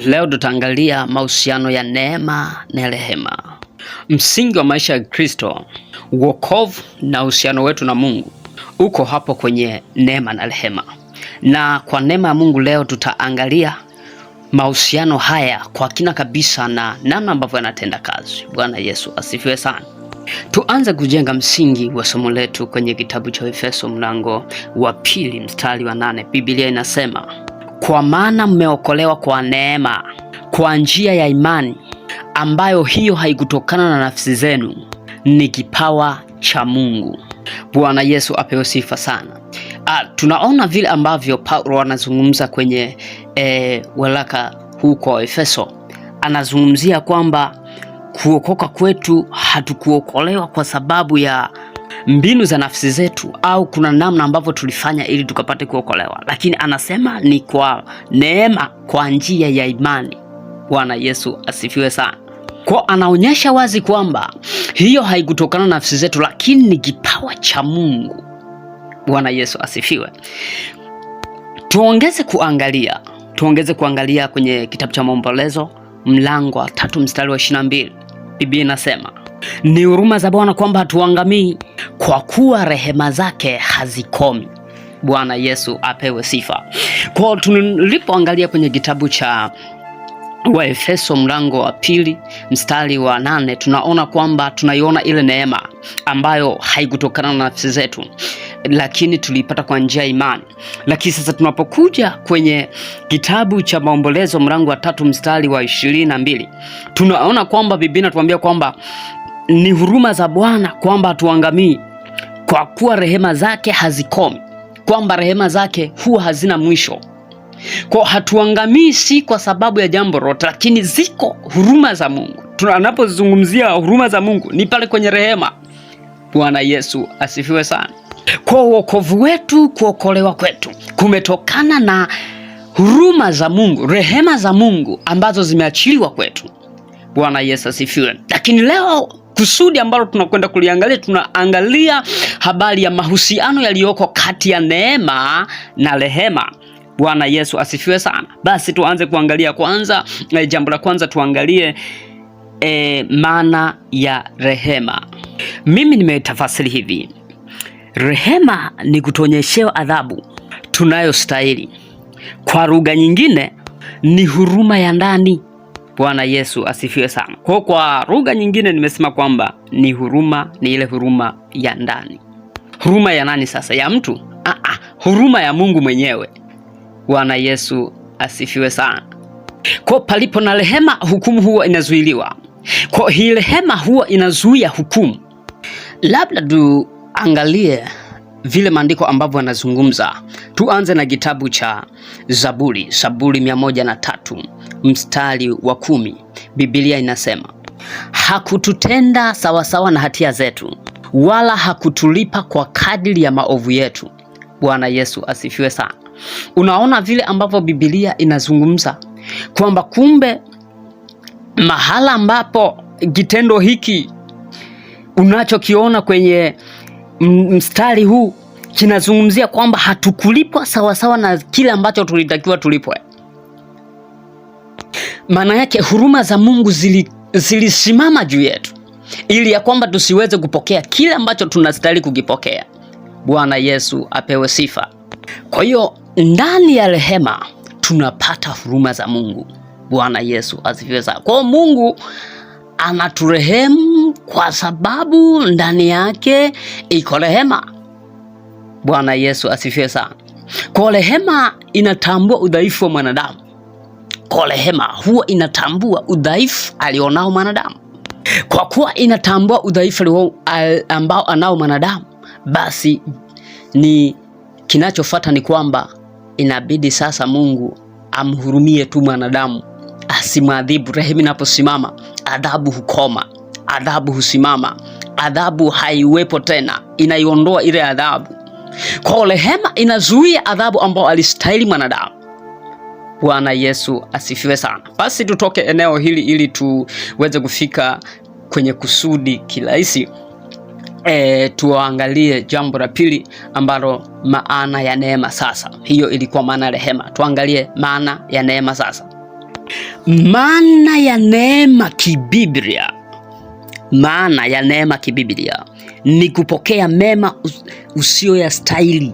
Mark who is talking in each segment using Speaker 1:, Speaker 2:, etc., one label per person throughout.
Speaker 1: Leo tutaangalia mahusiano ya neema na rehema. Msingi wa maisha ya Kristo, wokovu na uhusiano wetu na Mungu uko hapo kwenye neema na rehema. Na kwa neema ya Mungu leo tutaangalia mahusiano haya kwa kina kabisa na namna ambavyo yanatenda kazi. Bwana Yesu asifiwe sana. Tuanze kujenga msingi wa somo letu kwenye kitabu cha Efeso mlango wa 2 mstari wa 8. Biblia inasema, kwa maana mmeokolewa kwa neema, kwa njia ya imani, ambayo hiyo haikutokana na nafsi zenu, ni kipawa cha Mungu. Bwana Yesu apewe sifa sana. Tunaona vile ambavyo Paulo anazungumza kwenye waraka huu kwa Efeso. Anazungumzia kwamba kuokoka kwetu, hatukuokolewa kwa sababu ya mbinu za nafsi zetu au kuna namna ambavyo tulifanya ili tukapate kuokolewa, lakini anasema ni kwa neema, kwa njia ya imani. Bwana Yesu asifiwe sana. Kwa anaonyesha wazi kwamba hiyo haikutokana na nafsi zetu, lakini ni kipawa cha Mungu. Bwana Yesu asifiwe. Tuongeze kuangalia kwenye kitabu cha Maombolezo mlango wa 3 mstari wa 22. Biblia inasema, ni huruma za Bwana kwamba hatuangamii, kwa kuwa rehema zake hazikomi. Bwana Yesu apewe sifa. Kwa tulipoangalia kwenye kitabu cha Waefeso mlango wa 2 mstari wa 8, tunaona kwamba tunaiona ile neema ambayo haikutokana na nafsi zetu, lakini tulipata kwa njia ya imani. Lakini sasa tunapokuja kwenye kitabu cha Maombolezo mlango wa 3 mstari wa 22, tunaona kwamba Biblia inatuambia kwamba ni huruma za Bwana kwamba hatuangamii, kwa kuwa rehema zake hazikomi, kwamba rehema zake huwa hazina mwisho. Kwa hatuangamii si kwa sababu ya jambo lote, lakini ziko huruma za Mungu. Tunapozungumzia huruma za Mungu ni pale kwenye rehema. Bwana Yesu asifiwe sana. Kwa wokovu wetu, kuokolewa kwetu kumetokana na huruma za Mungu, rehema za Mungu ambazo zimeachiliwa kwetu. Bwana Yesu asifiwe. Lakini leo kusudi ambalo tunakwenda kuliangalia, tunaangalia habari ya mahusiano yaliyoko kati ya neema na rehema. Bwana Yesu asifiwe sana. Basi tuanze kuangalia kwanza, jambo la kwanza tuangalie maana ya rehema. Mimi nimetafasiri hivi: rehema ni kutonyeshewa adhabu tunayostahili. Kwa nyingine ni huruma ya ndani. Bwana Yesu asifiwe sana. Kwa lugha nyingine nimesema kwamba ni huruma, ni ile huruma ya ndani. Huruma ya nani sasa? Ya mtu? Huruma ya Mungu mwenyewe. Bwana Yesu asifiwe sana. Kwa palipo na rehema, hukumu huwa inazuiliwa. Kwa hii rehema huwa inazuia hukumu. Labda tuangalie vile maandiko ambavyo yanazungumza. Tuanze na kitabu cha Zaburi 103 mstari wa 10. Biblia inasema, hakututenda sawasawa na hatia zetu, wala hakutulipa kwa kadiri ya maovu yetu. Bwana Yesu asifiwe sana. Unaona vile ambavyo Biblia inazungumza kwamba kumbe mahala ambapo kitendo hiki unachokiona kwenye mstari huu kinazungumzia kwamba hatukulipwa sawasawa na kile ambacho tulitakiwa tulipwe. Maana yake huruma za Mungu zilisimama juu yetu ili ya kwamba tusiweze kupokea kile ambacho tunastahili kukipokea. Bwana Yesu apewe sifa. Kwa hiyo ndani ya rehema tunapata huruma za Mungu. Bwana Yesu asifiwe sana. Kwa Mungu anaturehemu kwa sababu ndani yake iko rehema. Bwana Yesu asifiwe sana. Kwa rehema inatambua udhaifu wa mwanadamu. Kwa rehema huwa inatambua udhaifu alionao mwanadamu. Kwa kuwa inatambua udhaifu ambao anao mwanadamu, basi ni kinachofuata ni kwamba inabidi sasa Mungu amhurumie tu mwanadamu, asimwadhibu. Rehema inaposimama, adhabu hukoma, adhabu husimama, adhabu haiwepo tena, inaiondoa ile adhabu. Kwa rehema inazuia adhabu ambao alistahili mwanadamu. Bwana Yesu asifiwe sana. Basi tutoke eneo hili ili tuweze kufika kwenye kusudi kirahisi. Tuangalie jambo la pili ambalo maana ya neema sasa. Hiyo ilikuwa maana ya rehema. Tuangalie maana ya neema sasa. Maana ya neema kibiblia, maana ya neema kibiblia ni kupokea mema usiyoyastahili.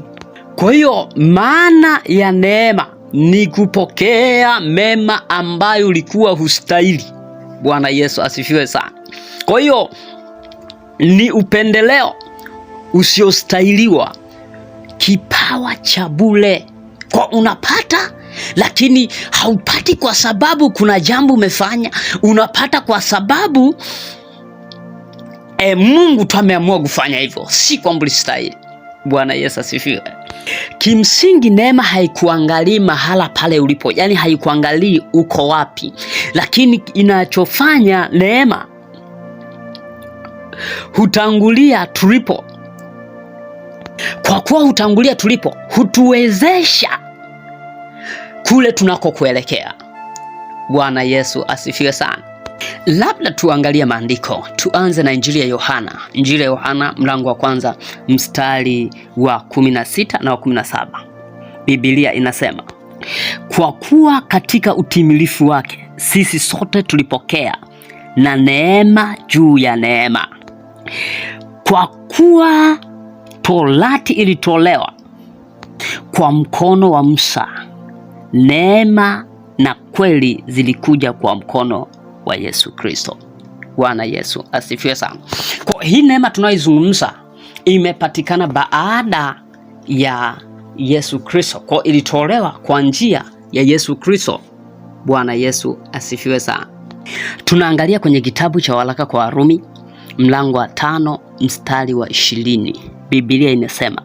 Speaker 1: Kwa hiyo maana ya neema ni kupokea mema ambayo ulikuwa hustahili. Bwana Yesu asifiwe sana. Kwa hiyo ni upendeleo usiostahiliwa, kipawa cha bure. Kwa unapata, lakini haupati kwa sababu kuna jambo umefanya, unapata kwa sababu Mungu tu ameamua kufanya hivyo, si kwamba ulistahili. Bwana Yesu asifiwe. Kimsingi neema haikuangalii mahala pale ulipo, yani haikuangalii uko wapi, lakini inachofanya neema hutangulia tulipo. Kwa kuwa hutangulia tulipo, hutuwezesha kule tunako kuelekea. Bwana Yesu asifiwe sana. Labda tuangalie maandiko. Tuanze na Injili ya Yohana. Injili ya Yohana mlango wa kwanza mstari wa 16 na wa 17. Biblia inasema, kwa kuwa katika utimilifu wake sisi sote tulipokea na neema juu ya neema. Kwa kuwa Torati ilitolewa kwa mkono wa Musa, neema na kweli zilikuja kwa mkono wa Yesu Kristo. Bwana Yesu asifiwe sana. Kwa hii neema tunayoizungumza imepatikana baada ya Yesu Kristo. Kwa ilitolewa kwa njia ya Yesu Kristo. Bwana Yesu asifiwe sana. Tunaangalia kwenye kitabu cha waraka kwa Warumi mlango wa 5 mstari wa 20. Biblia inasema,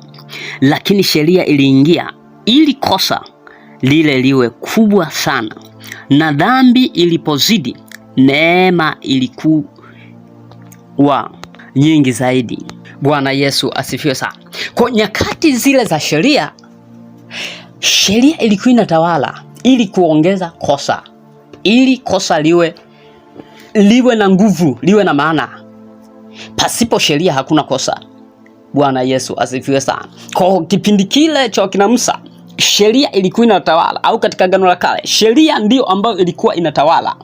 Speaker 1: lakini sheria iliingia ili kosa lile liwe kubwa sana, na dhambi ilipozidi neema ilikuwa nyingi zaidi. Bwana Yesu asifiwe sana. Kwa nyakati zile za sheria, sheria ilikuwa inatawala ili kuongeza kosa, ili kosa liwe na nguvu, liwe na maana. Pasipo sheria hakuna kosa. Bwana Yesu asifiwe sana. Kwa kipindi kile cha kina Musa, sheria ilikuwa inatawala, au katika Agano la Kale sheria ndio ambayo ilikuwa inatawala,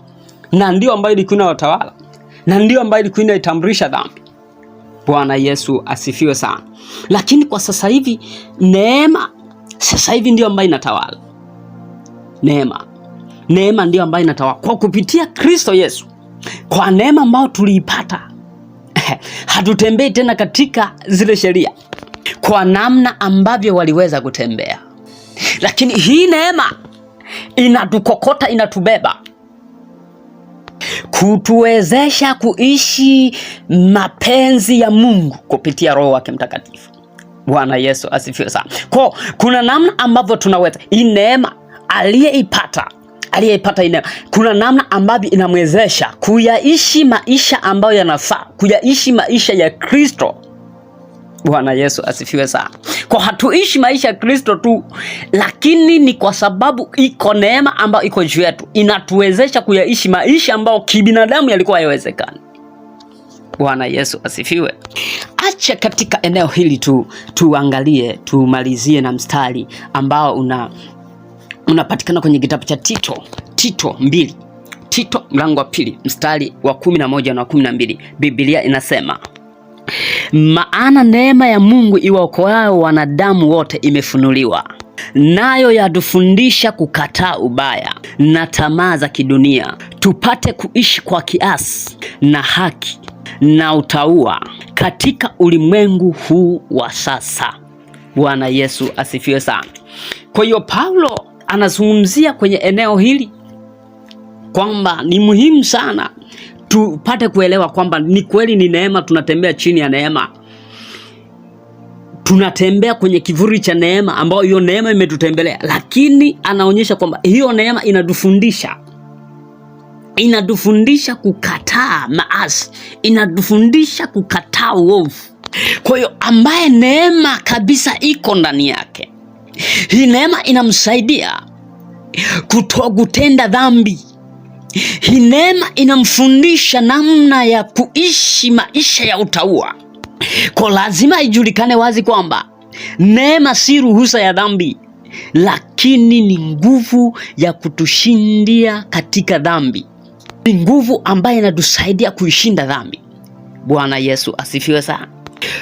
Speaker 1: na ndio ambayo ilikuwa inatawala, na ndio ambayo ilikuwa inaitambulisha dhambi. Bwana Yesu asifiwe sana. Lakini kwa sasa hivi neema, sasa hivi ndio ambayo inatawala. Neema ndio ambayo inatawala kwa kupitia Kristo Yesu. Kwa neema ambayo tuliipata, hatutembei tena katika zile sheria kwa namna ambavyo waliweza kutembea, lakini hii neema inatukokota, inatubeba kutuwezesha kuishi mapenzi ya Mungu kupitia Roho wake Mtakatifu. Bwana Yesu asifiwe sana. Kwa kuna namna ambavyo tunaweza, hii neema aliyeipata hii neema, kuna namna ambavyo inamwezesha kuyaishi maisha ambayo yanafaa, kuyaishi maisha ya Kristo. Bwana Yesu asifiwe sana. Kwa hatuishi maisha ya Kristo tu, lakini ni kwa sababu iko neema ambayo iko juu yetu, inatuwezesha kuyaishi maisha ambayo kibinadamu yalikuwa hayawezekani. Bwana Yesu asifiwe. Acha katika eneo hili tuangalie, tumalizie na mstari ambao unapatikana kwenye kitabu cha Tito 2. Tito mlango wa 2 mstari wa 11 na 12. Biblia inasema, maana neema ya Mungu iwaokoayo wanadamu wote imefunuliwa, nayo yatufundisha kukataa ubaya na tamaa za kidunia, tupate kuishi kwa kiasi na haki na utauwa katika ulimwengu huu wa sasa. Bwana Yesu asifiwe sana. Kwa hiyo Paulo anazungumzia kwenye eneo hili kwamba ni muhimu sana tupate kuelewa kwamba ni kweli ni neema, tunatembea chini ya neema, tunatembea kwenye kivuli cha neema ambayo hiyo neema imetutembelea, lakini anaonyesha kwamba hiyo neema inatufundisha kukataa maasi, inatufundisha kukataa uovu. Kwa hiyo ambaye neema kabisa iko ndani yake, hii neema inamsaidia kutenda dhambi. Hii neema inamfundisha namna ya kuishi maisha ya utauwa. Kwa lazima ijulikane wazi kwamba neema si ruhusa ya dhambi. lakini ni nguvu ya kutushindia katika dhambi. Ni nguvu ambayo inatusaidia kuishinda dhambi. Bwana Yesu asifiwe sana.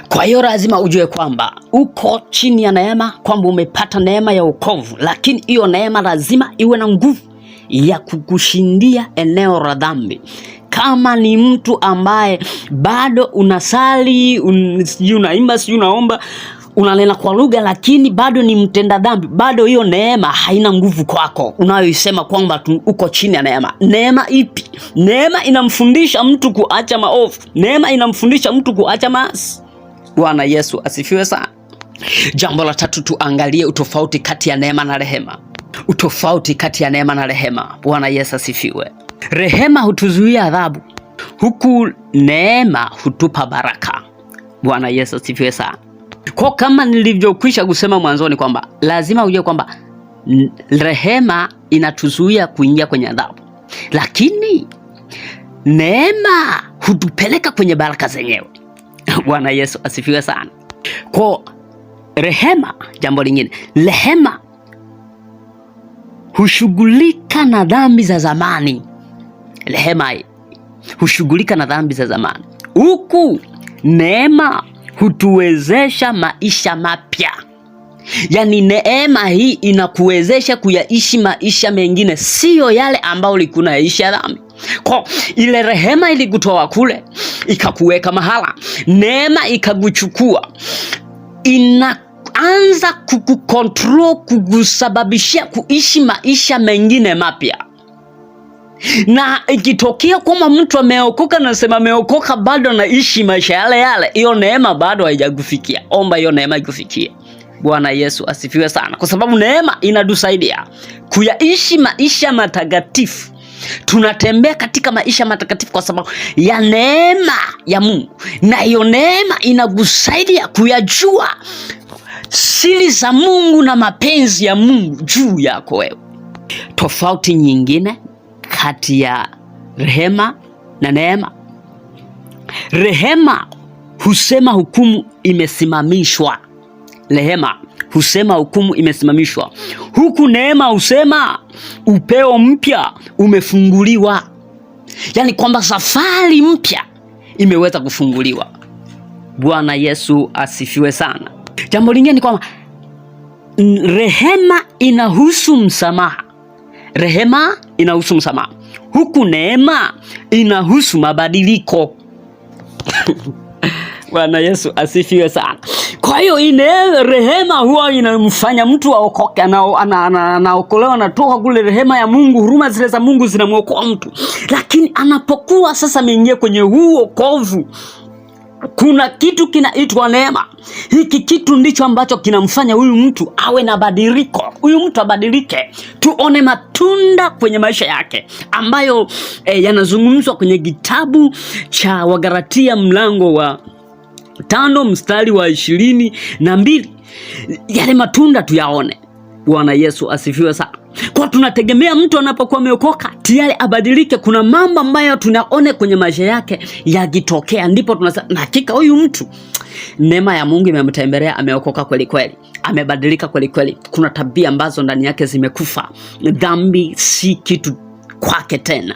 Speaker 1: Kwa hiyo lazima ujue kwamba uko chini ya neema, kwamba umepata neema ya wokovu, lakini hiyo neema lazima iwe na nguvu ya kukushindia eneo la dhambi. Kama ni mtu ambaye bado unasali, sijui unaimba, sijui unaomba, unanena kwa lugha, lakini bado ni mtenda dhambi, bado hiyo neema haina nguvu kwako, unayoisema kwamba uko chini ya neema. Neema ipi? Neema inamfundisha mtu kuacha maovu. Neema inamfundisha mtu kuacha maasi. Bwana Yesu asifiwe sana. Jambo la tatu, tuangalie utofauti kati ya neema na rehema. Utofauti kati ya neema na rehema. Bwana Yesu asifiwe. Rehema hutuzuia adhabu, huku neema hutupa baraka. Bwana Yesu asifiwe sana. Kwa kama nilivyokwisha kusema mwanzoni kwamba lazima ujue kwamba rehema inatuzuia kuingia kwenye adhabu, lakini neema hutupeleka kwenye baraka zenyewe. Bwana Yesu asifiwe sana. Kwa rehema, jambo lingine, rehema hushughulika na dhambi za zamani. Rehema hushughulika na dhambi za zamani, huku neema hutuwezesha maisha mapya. Yaani neema hii inakuwezesha kuyaishi maisha mengine, sio yale ambayo ulikuwa unaishi ya dhambi. Kwa ile rehema ilikutoa kule ikakuweka mahala, neema ikakuchukua, inaanza kukukontrol, kukusababishia kuishi maisha mengine mapya. Na ikitokea kama mtu ameokoka na sema ameokoka bado anaishi maisha yale yale, hiyo neema bado haijakufikia. Omba hiyo neema ikufikie. Bwana Yesu asifiwe sana. Kwa sababu neema inatusaidia kuyaishi maisha matakatifu. Tunatembea katika maisha matakatifu kwa sababu ya neema ya Mungu, na hiyo neema inakusaidia kuyajua siri za Mungu na mapenzi ya Mungu juu yako wewe. Tofauti nyingine kati ya rehema na neema. Rehema husema hukumu imesimamishwa. Rehema husema hukumu imesimamishwa, huku neema husema upeo mpya umefunguliwa. Yaani kwamba safari mpya imeweza kufunguliwa. Bwana Yesu asifiwe sana. Jambo lingine ni kwamba rehema inahusu msamaha. Rehema inahusu msamaha, huku neema inahusu mabadiliko. Bwana Yesu asifiwe sana. Kwa hiyo rehema huwa inamfanya mtu aokoke, anaokolewa, anatoka kule rehema ya Mungu, huruma zile za Mungu zinamwokoa mtu. Lakini anapokuwa sasa ameingia kwenye huu wokovu, kuna kitu kinaitwa neema. Hiki kitu ndicho ambacho kinamfanya huyu mtu awe na badiliko, huyu mtu abadilike, tuone matunda kwenye maisha yake ambayo yanazungumzwa kwenye kitabu cha Wagalatia mlango wa 5 mstari wa 22. Yale matunda tuyaone. Bwana Yesu asifiwe sana. Kwa tunategemea mtu anapokuwa ameokoka tayari abadilike. Kuna mambo ambayo tunaone kwenye maisha yake yakitokea, ndipo tunasema hakika huyu mtu neema ya Mungu imemtembelea, ameokoka kweli kweli, amebadilika kweli kweli. Kuna tabia ambazo ndani yake zimekufa, dhambi si kitu kwake tena.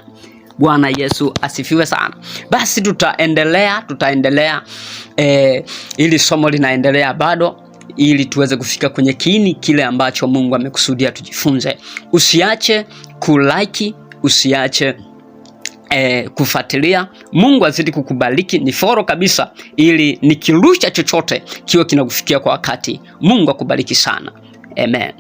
Speaker 1: Bwana Yesu asifiwe sana. Basi tutaendelea ili somo linaendelea bado, ili tuweze kufika kwenye kiini kile ambacho Mungu amekusudia tujifunze. Usiache kulike, usiache kufuatilia. Mungu azidi kukubariki. Ni foro kabisa, ili nikirusha chochote kiwe kinakufikia kwa wakati. Mungu akubariki sana. Amen.